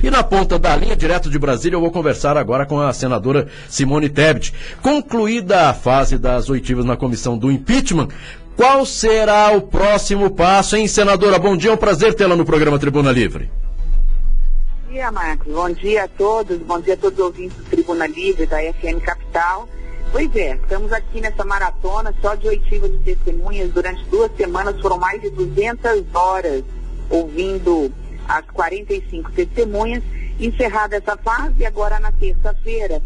E na ponta da linha, direto de Brasília, eu vou conversar agora com a senadora Simone Tebet. Concluída a fase das oitivas na comissão do impeachment, qual será o próximo passo, hein, senadora? Bom dia, é um prazer tê-la no programa Tribuna Livre. Bom dia, Marcos. Bom dia a todos os ouvintes do Tribuna Livre, da FM Capital. Pois é, estamos aqui nessa maratona só de oitiva de testemunhas. Durante 2 semanas foram mais de 200 horas ouvindo as 45 testemunhas. Encerrada essa fase, agora na terça-feira,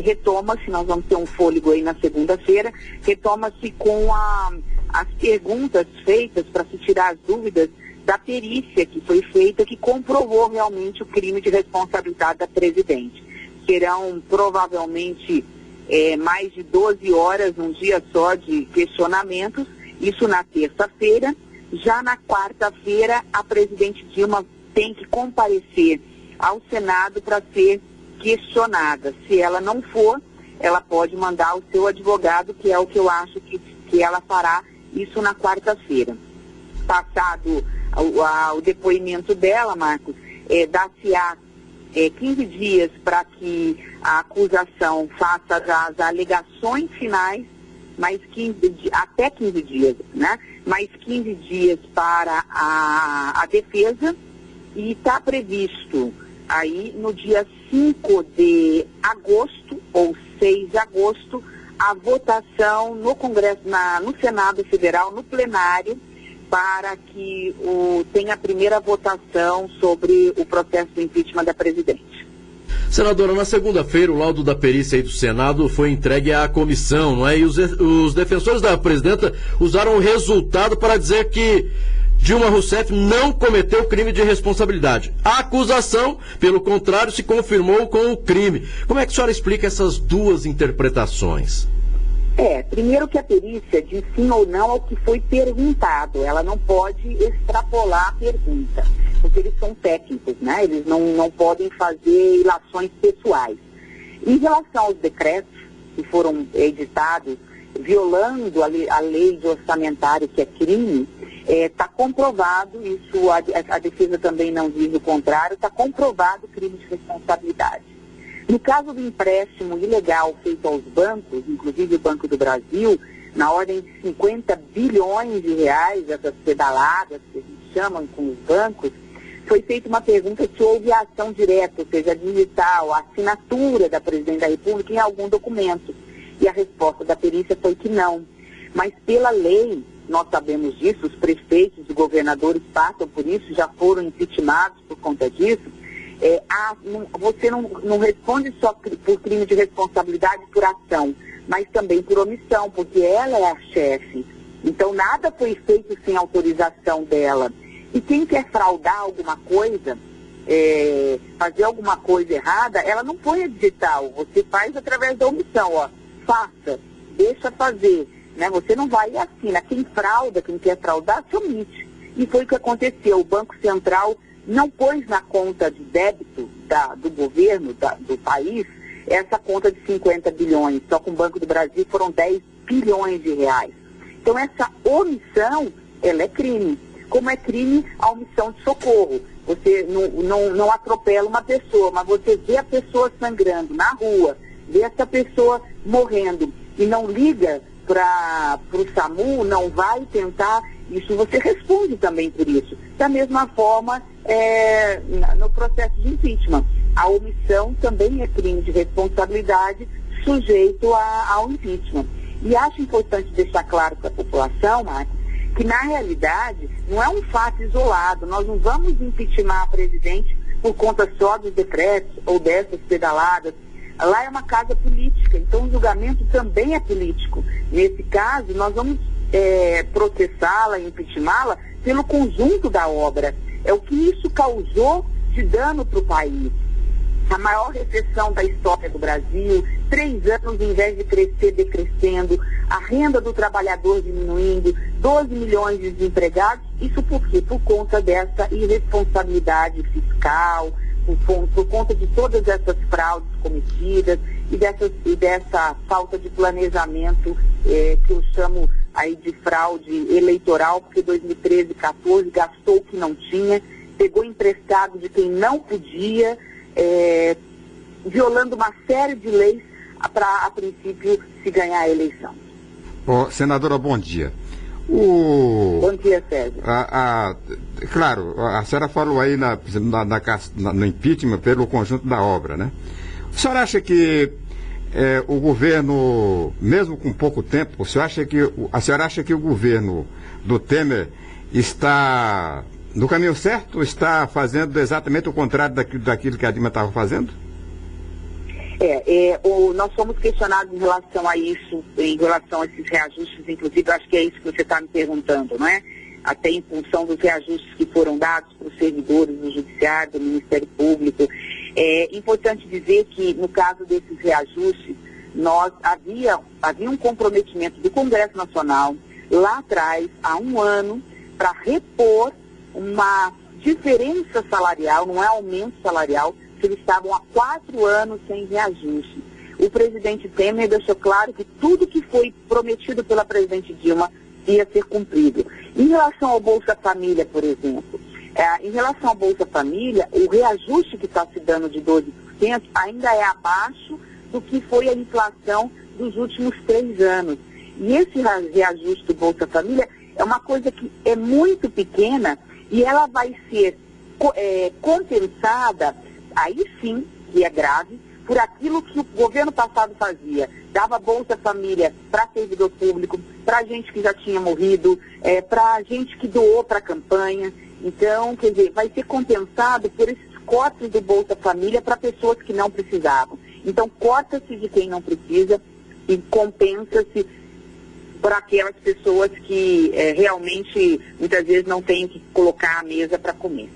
retoma-se, nós vamos ter um fôlego aí na segunda-feira, retoma-se com as perguntas feitas para se tirar as dúvidas da perícia que foi feita, que comprovou realmente o crime de responsabilidade da presidente. Serão provavelmente mais de 12 horas, um dia só de questionamentos, isso na terça-feira. Já na quarta-feira, a presidente Dilma tem que comparecer ao Senado para ser questionada. Se ela não for, ela pode mandar o seu advogado, que é o que eu acho que ela fará, isso na quarta-feira. Passado o depoimento dela, Marcos, dá-se-á 15 dias para que a acusação faça as alegações finais, mais até 15 dias, né? Mais 15 dias para a defesa, e está previsto aí no dia 5 de agosto, ou 6 de agosto, a votação no Congresso, no Senado Federal, no plenário, para que tenha a primeira votação sobre o processo do impeachment da presidente. Senadora, na segunda-feira o laudo da perícia aí do Senado foi entregue à comissão, não é? E os defensores da presidenta usaram o resultado para dizer que Dilma Rousseff não cometeu crime de responsabilidade. A acusação, pelo contrário, se confirmou com o crime. Como é que a senhora explica essas duas interpretações? Primeiro que a perícia diz sim ou não ao que foi perguntado. Ela não pode extrapolar a pergunta, porque eles são técnicos, né? Eles não podem fazer ilações pessoais. Em relação aos decretos que foram editados, violando a lei de orçamentário, que é crime, está comprovado, isso a defesa também não diz o contrário, está comprovado o crime de responsabilidade. No caso do empréstimo ilegal feito aos bancos, inclusive o Banco do Brasil, na ordem de 50 bilhões de reais, essas pedaladas que a gente chama com os bancos, foi feita uma pergunta se houve ação direta, ou seja, digital, a assinatura da Presidente da República em algum documento. E a resposta da perícia foi que não. Mas pela lei, nós sabemos disso, os prefeitos, os governadores passam por isso, já foram impeachmentados por conta disso. Você não responde só por crime de responsabilidade por ação, mas também por omissão, porque ela é a chefe. Então nada foi feito sem autorização dela. E quem quer fraudar alguma coisa, fazer alguma coisa errada, ela não põe a digital, você faz através da omissão, faça, deixa fazer, né? Você não vai e assina. Quem frauda, quem quer fraudar, se omite. E foi o que aconteceu. O Banco Central não pôs na conta de débito do governo, do país, essa conta de 50 bilhões. Só com o Banco do Brasil foram 10 bilhões de reais. Então essa omissão, ela é crime. Como é crime a omissão de socorro. Você não atropela uma pessoa, mas você vê a pessoa sangrando na rua, vê essa pessoa morrendo e não liga para o SAMU, não vai tentar, isso você responde também por isso. Da mesma forma, no processo de impeachment, a omissão também é crime de responsabilidade sujeito ao impeachment. E acho importante deixar claro para a população, Marcos, que na realidade não é um fato isolado. Nós não vamos impeachment a presidente por conta só dos decretos ou dessas pedaladas. Lá é uma casa política, então o julgamento também é político. Nesse caso, nós vamos processá-la, impeachmá-la pelo conjunto da obra. É o que isso causou de dano para o país. A maior recessão da história do Brasil, 3 anos, em vez de crescer, decrescendo, a renda do trabalhador diminuindo, 12 milhões de desempregados. Isso por quê? Por conta dessa irresponsabilidade fiscal, por conta de todas essas fraudes cometidas e dessa falta de planejamento que eu chamo aí de fraude eleitoral, porque 2013 e 2014 gastou o que não tinha pegou emprestado de quem não podia, violando uma série de leis para, a princípio, se ganhar a eleição. Senadora, bom dia. Bom dia, Sérgio. Claro, a senhora falou aí no impeachment pelo conjunto da obra, né? A senhora acha que o governo, mesmo com pouco tempo, a senhora acha que o governo do Temer está no caminho certo ou está fazendo exatamente o contrário daquilo que a Dilma estava fazendo? Nós fomos questionados em relação a isso, em relação a esses reajustes, inclusive, acho que é isso que você está me perguntando, não é? Até em função dos reajustes que foram dados para os servidores do Judiciário, do Ministério Público. É importante dizer que, no caso desses reajustes, havia um comprometimento do Congresso Nacional, lá atrás, há um ano, para repor uma diferença salarial, não é aumento salarial, que eles estavam há 4 anos sem reajuste. O presidente Temer deixou claro que tudo que foi prometido pela presidente Dilma ia ser cumprido. Em relação ao Bolsa Família, por exemplo, em relação ao Bolsa Família, o reajuste que está se dando de 12% ainda é abaixo do que foi a inflação dos últimos 3 anos. E esse reajuste do Bolsa Família é uma coisa que é muito pequena e ela vai ser compensada, aí sim, que é grave, por aquilo que o governo passado fazia. Dava Bolsa Família para servidor público, para gente que já tinha morrido, para gente que doou para a campanha. Então, quer dizer, vai ser compensado por esses cortes do Bolsa Família para pessoas que não precisavam. Então, corta-se de quem não precisa e compensa-se para aquelas pessoas que realmente, muitas vezes, não têm que colocar à mesa para comer.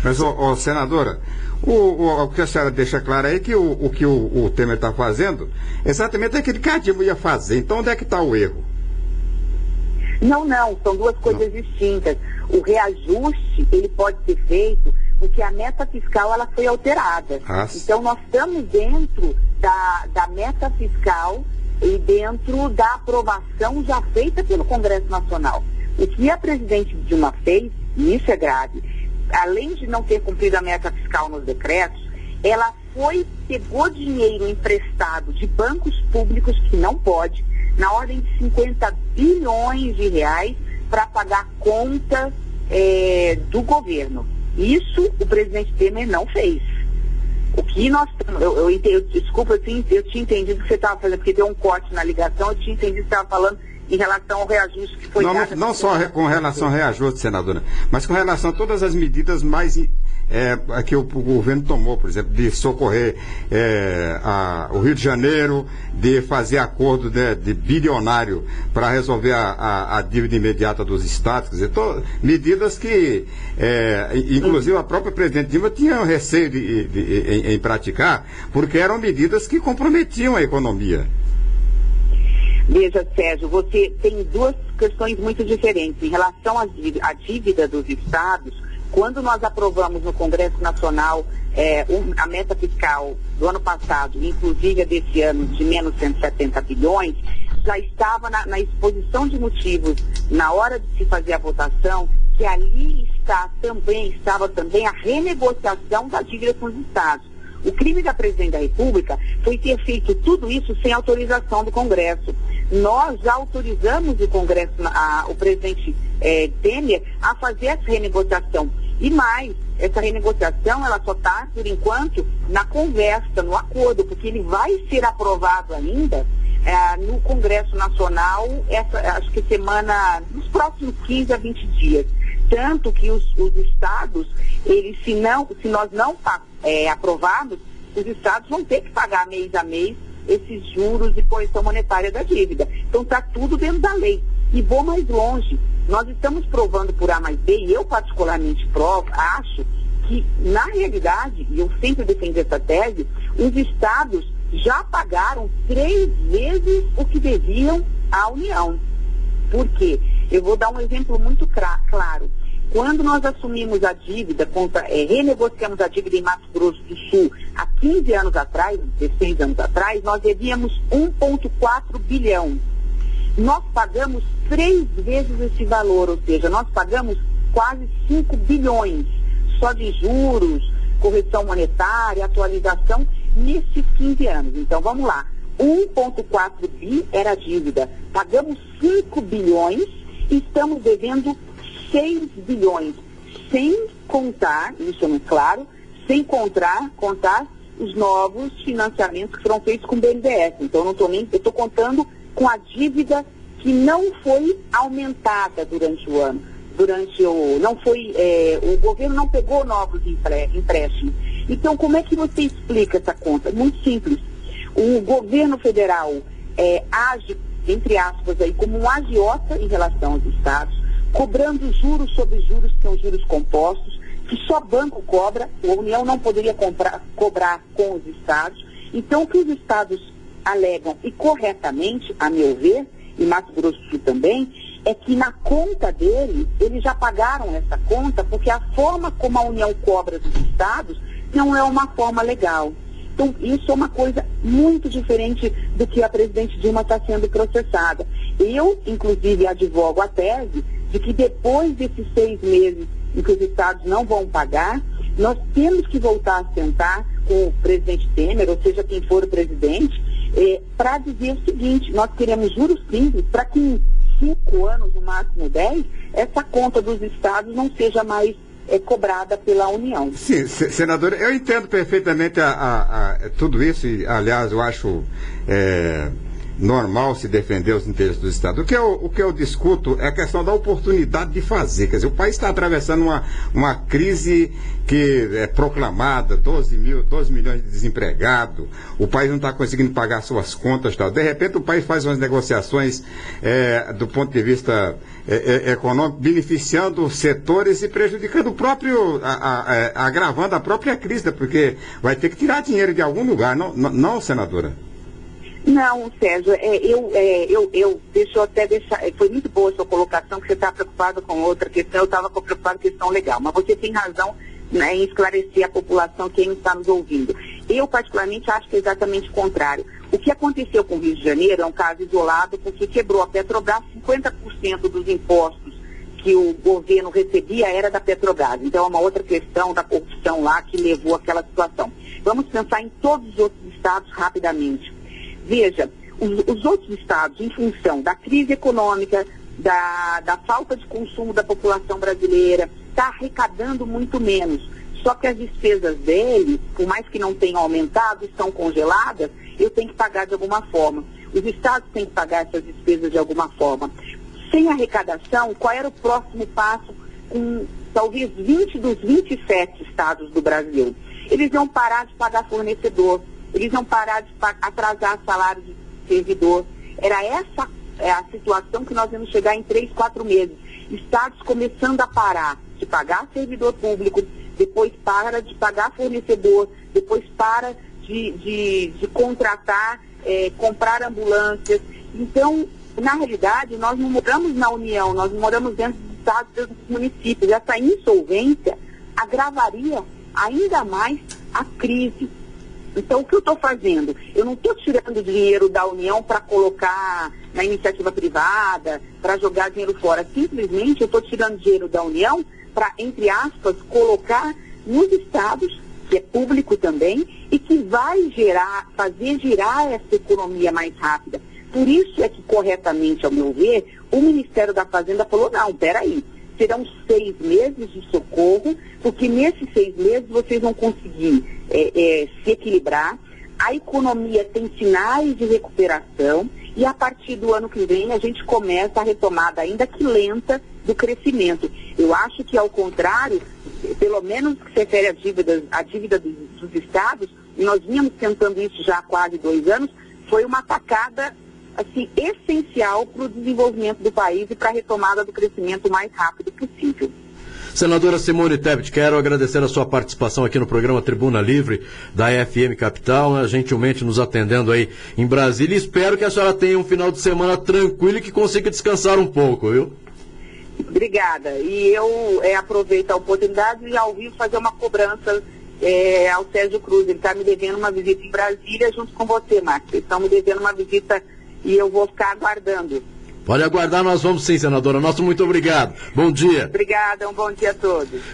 Mas, senadora, o que a senhora deixa claro aí é que o que o Temer está fazendo exatamente é aquilo que a Dilma ia fazer. Então, onde é que está o erro? Não, são duas coisas distintas. O reajuste, ele pode ser feito porque a meta fiscal ela foi alterada. Então, nós estamos dentro da meta fiscal e dentro da aprovação já feita pelo Congresso Nacional. O que a presidente Dilma fez, e isso é grave, além de não ter cumprido a meta fiscal nos decretos, ela pegou dinheiro emprestado de bancos públicos, que não pode, na ordem de 50 bilhões de reais, para pagar contas do governo. Isso o presidente Temer não fez. O que nós... Desculpa, eu tinha entendido que você estava fazendo, porque deu um corte na ligação, eu tinha entendido que você estava falando em relação ao reajuste que foi dado. Não só com relação ao reajuste, senadora, mas com relação a todas as medidas mais que o governo tomou, por exemplo, de socorrer o Rio de Janeiro, de fazer acordo de bilionário para resolver a dívida imediata dos estados, quer dizer, medidas que, inclusive, a própria presidente Dilma tinha receio em praticar, porque eram medidas que comprometiam a economia. Veja, Sérgio, você tem duas questões muito diferentes. Em relação à dívida dos estados, quando nós aprovamos no Congresso Nacional a meta fiscal do ano passado, inclusive a desse ano, de menos 170 bilhões, já estava na exposição de motivos, na hora de se fazer a votação, que ali estava também a renegociação da dívida com os estados. O crime da presidente da República foi ter feito tudo isso sem autorização do Congresso. Nós já autorizamos o Congresso, o presidente Temer, a fazer essa renegociação. E mais, essa renegociação, ela só está, por enquanto, na conversa, no acordo, porque ele vai ser aprovado ainda no Congresso Nacional, acho que nos próximos 15 a 20 dias. Tanto que os estados, se nós não aprovarmos, os estados vão ter que pagar mês a mês esses juros e correção monetária da dívida. Então está tudo dentro da lei. E vou mais longe. Nós estamos provando por A mais B, e eu particularmente acho que, na realidade, e eu sempre defendi essa tese, os estados já pagaram 3 vezes o que deviam à União. Por quê? Eu vou dar um exemplo muito claro. Quando nós assumimos a dívida, renegociamos a dívida em Mato Grosso do Sul há 15 anos atrás, 16 anos atrás, nós devíamos 1,4 bilhão. Nós pagamos 3 vezes esse valor, ou seja, nós pagamos quase 5 bilhões, só de juros, correção monetária, atualização, nesses 15 anos. Então, vamos lá. 1,4 bi era a dívida. Pagamos 5 bilhões e estamos devendo 6 bilhões. Sem contar, isso é muito claro, sem contar os novos financiamentos que foram feitos com o BNDES. Então, eu estou contando com a dívida que não foi aumentada durante o ano. O governo não pegou novos empréstimos. Então, como é que você explica essa conta? Muito simples. O governo federal age, entre aspas, aí, como um agiota em relação aos estados, cobrando juros sobre juros, que são juros compostos, que só banco cobra, a União não poderia cobrar com os estados. Então, o que os estados alegam, e corretamente, a meu ver, e Mato Grosso do Sul também, é que na conta dele, eles já pagaram essa conta, porque a forma como a União cobra dos estados não é uma forma legal. Então, isso é uma coisa muito diferente do que a presidente Dilma está sendo processada. Eu, inclusive, advogo a tese de que depois desses 6 meses em que os estados não vão pagar, nós temos que voltar a sentar com o presidente Temer, ou seja, quem for o presidente, para dizer o seguinte: nós queremos juros simples para que em 5 anos, no máximo 10, essa conta dos estados não seja mais cobrada pela União. Sim, senadora, eu entendo perfeitamente tudo isso e, aliás, eu acho normal se defender os interesses do Estado. O que eu discuto é a questão da oportunidade de fazer. Quer dizer, o país está atravessando uma crise que é proclamada, 12 milhões de desempregados, o país não está conseguindo pagar suas contas e tal. De repente o país faz umas negociações do ponto de vista econômico, beneficiando setores e prejudicando o próprio, agravando a própria crise, porque vai ter que tirar dinheiro de algum lugar, não, senadora? Não, Sérgio, deixa eu até deixar, foi muito boa a sua colocação, que você está preocupado com outra questão, eu estava preocupado com questão legal, mas você tem razão, né, em esclarecer a população, quem está nos ouvindo. Eu, particularmente, acho que é exatamente o contrário. O que aconteceu com o Rio de Janeiro é um caso isolado, porque quebrou a Petrobras, 50% dos impostos que o governo recebia era da Petrobras. Então, é uma outra questão da corrupção lá que levou àquela situação. Vamos pensar em todos os outros estados rapidamente. Veja, os outros estados, em função da crise econômica, da falta de consumo da população brasileira, está arrecadando muito menos. Só que as despesas dele, por mais que não tenham aumentado, estão congeladas, eu tenho que pagar de alguma forma. Os estados têm que pagar essas despesas de alguma forma. Sem arrecadação, qual era o próximo passo com talvez 20 dos 27 estados do Brasil? Eles iam parar de pagar fornecedor. Eles iam parar de atrasar salário de servidor. Era essa a situação que nós íamos chegar em 3, 4 meses. Estados começando a parar de pagar servidor público, depois para de pagar fornecedor, depois para de contratar, comprar ambulâncias. Então, na realidade, nós não moramos na União, nós moramos dentro dos estados e dos municípios. Essa insolvência agravaria ainda mais a crise. Então, o que eu estou fazendo? Eu não estou tirando dinheiro da União para colocar na iniciativa privada, para jogar dinheiro fora. Simplesmente, eu estou tirando dinheiro da União para, entre aspas, colocar nos estados, que é público também, e que vai fazer girar essa economia mais rápida. Por isso é que, corretamente, ao meu ver, o Ministério da Fazenda falou: não, peraí, serão 6 meses de socorro, porque nesses 6 meses vocês vão conseguir se equilibrar, a economia tem sinais de recuperação e a partir do ano que vem a gente começa a retomada, ainda que lenta, do crescimento. Eu acho que, ao contrário, pelo menos que se refere à dívida dos estados, e nós vínhamos tentando isso já há quase 2 anos, foi uma atacada assim, essencial para o desenvolvimento do país e para a retomada do crescimento o mais rápido possível. Senadora Simone Tebet, quero agradecer a sua participação aqui no programa Tribuna Livre da FM Capital, gentilmente nos atendendo aí em Brasília. Espero que a senhora tenha um final de semana tranquilo e que consiga descansar um pouco, viu? Obrigada. E eu aproveito a oportunidade e ao vivo fazer uma cobrança ao Sérgio Cruz. Ele está me devendo uma visita em Brasília junto com você, Marcos. Eles estão me devendo uma visita e eu vou ficar aguardando. Pode aguardar, nós vamos sim, senadora. Nosso muito obrigado. Bom dia. Obrigada, um bom dia a todos.